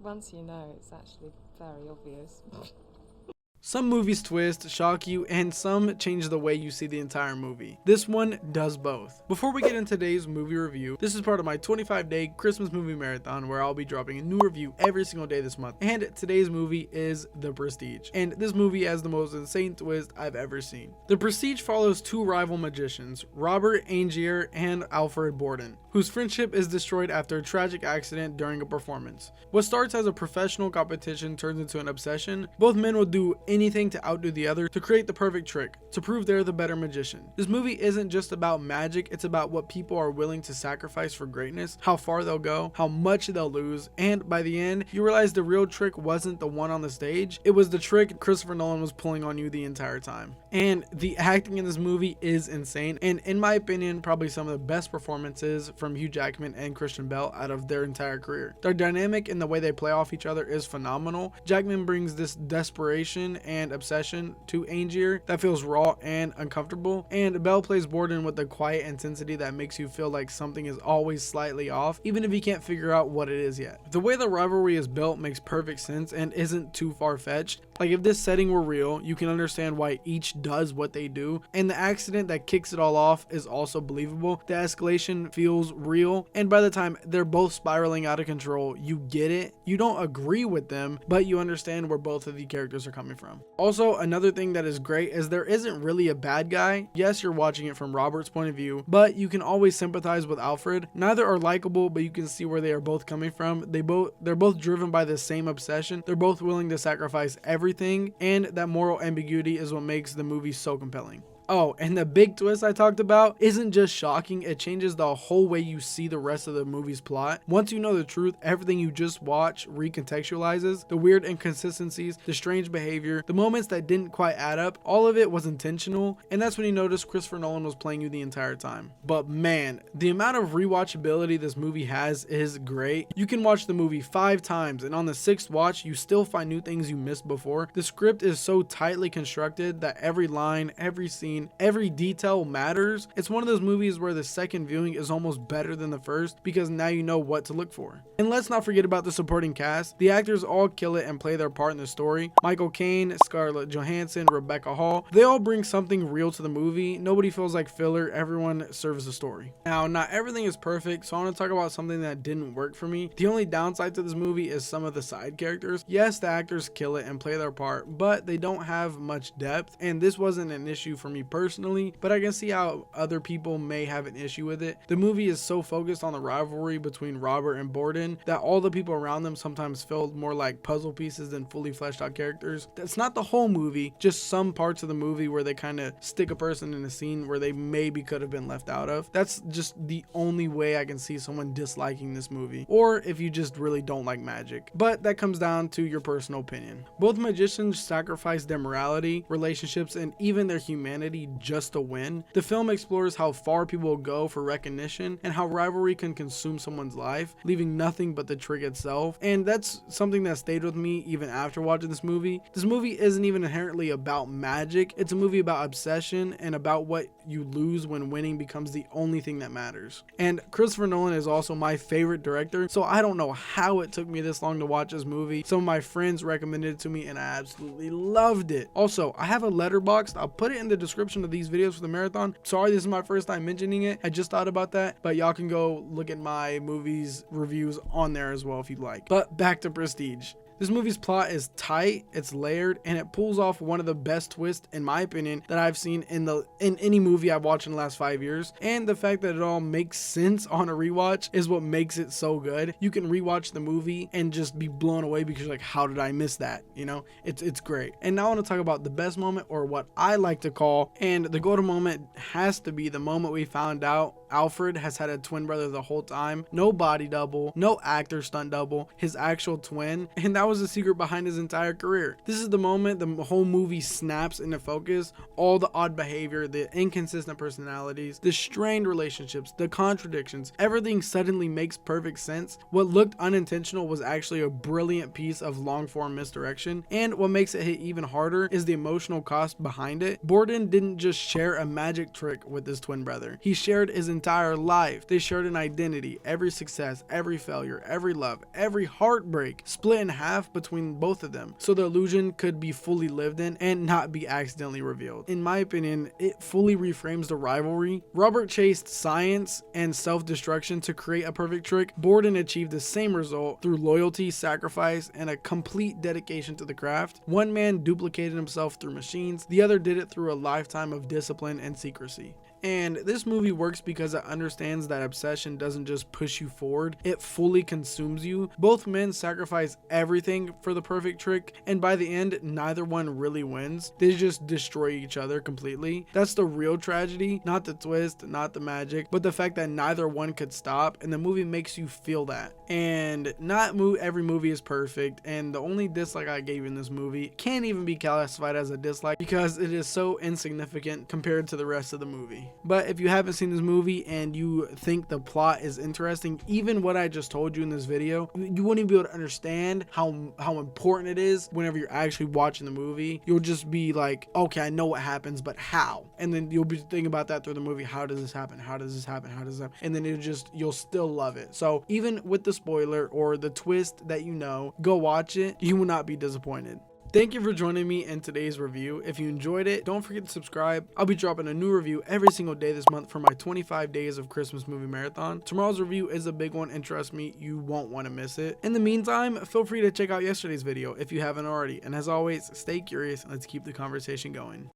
Once you know, it's actually very obvious. Some movies twist, shock you, and some change the way you see the entire movie. This one does both. Before we get into today's movie review, this is part of my 25-day Christmas movie marathon where I'll be dropping a new review every single day this month. And today's movie is The Prestige. And this movie has the most insane twist I've ever seen. The Prestige follows two rival magicians, Robert Angier and Alfred Borden, whose friendship is destroyed after a tragic accident during a performance. What starts as a professional competition turns into an obsession. Both men will do anything to outdo the other to create the perfect trick, to prove they're the better magician. This movie isn't just about magic, it's about what people are willing to sacrifice for greatness, how far they'll go, how much they'll lose, and by the end, you realize the real trick wasn't the one on the stage, it was the trick Christopher Nolan was pulling on you the entire time. And the acting in this movie is insane, and in my opinion, probably some of the best performances from Hugh Jackman and Christian Bale out of their entire career. Their dynamic and the way they play off each other is phenomenal. Jackman brings this desperation and obsession to Angier that feels raw and uncomfortable, and Bell plays Borden with the quiet intensity that makes you feel like something is always slightly off, even if you can't figure out what it is yet. The way the rivalry is built makes perfect sense and isn't too far-fetched. Like, if this setting were real, you can understand why each does what they do, and the accident that kicks it all off is also believable. The escalation feels real, and by the time they're both spiraling out of control, you get it. You don't agree with them, but you understand where both of the characters are coming from. Also, another thing that is great is there isn't really a bad guy. Yes, you're watching it from Robert's point of view, but you can always sympathize with Alfred. Neither are likable, but you can see where they are both coming from. They're both driven by the same obsession. They're both willing to sacrifice everything, and that moral ambiguity is what makes the movie so compelling. Oh, and the big twist I talked about isn't just shocking, it changes the whole way you see the rest of the movie's plot. Once you know the truth, everything you just watched recontextualizes. The weird inconsistencies, the strange behavior, the moments that didn't quite add up, all of it was intentional, and that's when you notice Christopher Nolan was playing you the entire time. But man, the amount of rewatchability this movie has is great. You can watch the movie 5 times, and on the 6th watch, you still find new things you missed before. The script is so tightly constructed that every line, every scene, every detail matters. It's one of those movies where the second viewing is almost better than the first because now you know what to look for. And let's not forget about the supporting cast. The actors all kill it and play their part in the story. Michael Caine, Scarlett Johansson, Rebecca Hall, they all bring something real to the movie. Nobody feels like filler, everyone serves the story. Now, not everything is perfect, so I want to talk about something that didn't work for me. The only downside to this movie is some of the side characters. Yes, the actors kill it and play their part, but they don't have much depth, and this wasn't an issue for me personally, but I can see how other people may have an issue with it. The movie is so focused on the rivalry between Robert and Borden that all the people around them sometimes feel more like puzzle pieces than fully fleshed out characters. That's not the whole movie, just some parts of the movie where they kind of stick a person in a scene where they maybe could have been left out of. That's just the only way I can see someone disliking this movie, or if you just really don't like magic. But that comes down to your personal opinion. Both magicians sacrifice their morality, relationships, and even their humanity just to win. The film explores how far people will go for recognition and how rivalry can consume someone's life, leaving nothing but the trick itself. And that's something that stayed with me even after watching this movie. This movie isn't even inherently about magic. It's a movie about obsession and about what you lose when winning becomes the only thing that matters. And Christopher Nolan is also my favorite director, so I don't know how it took me this long to watch this movie. Some of my friends recommended it to me and I absolutely loved it. Also, I have a letterbox. I'll put it in the description of these videos for the marathon. Sorry, this is my first time mentioning it. I just thought about that, but y'all can go look at my movies reviews on there as well if you'd like. But back to Prestige. This movie's plot is tight, it's layered, and it pulls off one of the best twists, in my opinion, that I've seen in any movie I've watched in the last 5 years. And the fact that it all makes sense on a rewatch is what makes it so good. You can rewatch the movie and just be blown away because you're like, how did I miss that? You know, it's great. And now I want to talk about the best moment, or what I like to call, and the go-to moment has to be the moment we found out Alfred has had a twin brother the whole time. No body double, no actor stunt double, his actual twin. And that was the secret behind his entire career. This is the moment the whole movie snaps into focus. All the odd behavior, the inconsistent personalities, the strained relationships, the contradictions, everything suddenly makes perfect sense. What looked unintentional was actually a brilliant piece of long-form misdirection. And what makes it hit even harder is the emotional cost behind it. Borden didn't just share a magic trick with his twin brother. He shared his entire life. They shared an identity, every success, every failure, every love, every heartbreak split in half between both of them, so the illusion could be fully lived in and not be accidentally revealed. In my opinion, it fully reframes the rivalry. Robert chased science and self-destruction to create a perfect trick. Borden achieved the same result through loyalty, sacrifice, and a complete dedication to the craft. One man duplicated himself through machines, the other did it through a lifetime of discipline and secrecy. And this movie works because it understands that obsession doesn't just push you forward, it fully consumes you. Both men sacrifice everything for the perfect trick, and by the end, neither one really wins. They just destroy each other completely. That's the real tragedy, not the twist, not the magic, but the fact that neither one could stop, and the movie makes you feel that. And not every movie is perfect, and the only dislike I gave in this movie can't even be classified as a dislike because it is so insignificant compared to the rest of the movie. But if you haven't seen this movie and you think the plot is interesting, even what I just told you in this video, you wouldn't even be able to understand how important it is whenever you're actually watching the movie. You'll just be like, okay, I know what happens, but how? And then you'll be thinking about that through the movie. How does this happen? How does this happen? How does that? And then you'll still love it. So even with the spoiler or the twist that you know, go watch it. You will not be disappointed. Thank you for joining me in today's review. If you enjoyed it, don't forget to subscribe. I'll be dropping a new review every single day this month for my 25 days of Christmas movie marathon. Tomorrow's review is a big one, and trust me, you won't want to miss it. In the meantime, feel free to check out yesterday's video if you haven't already. And as always, stay curious and let's keep the conversation going.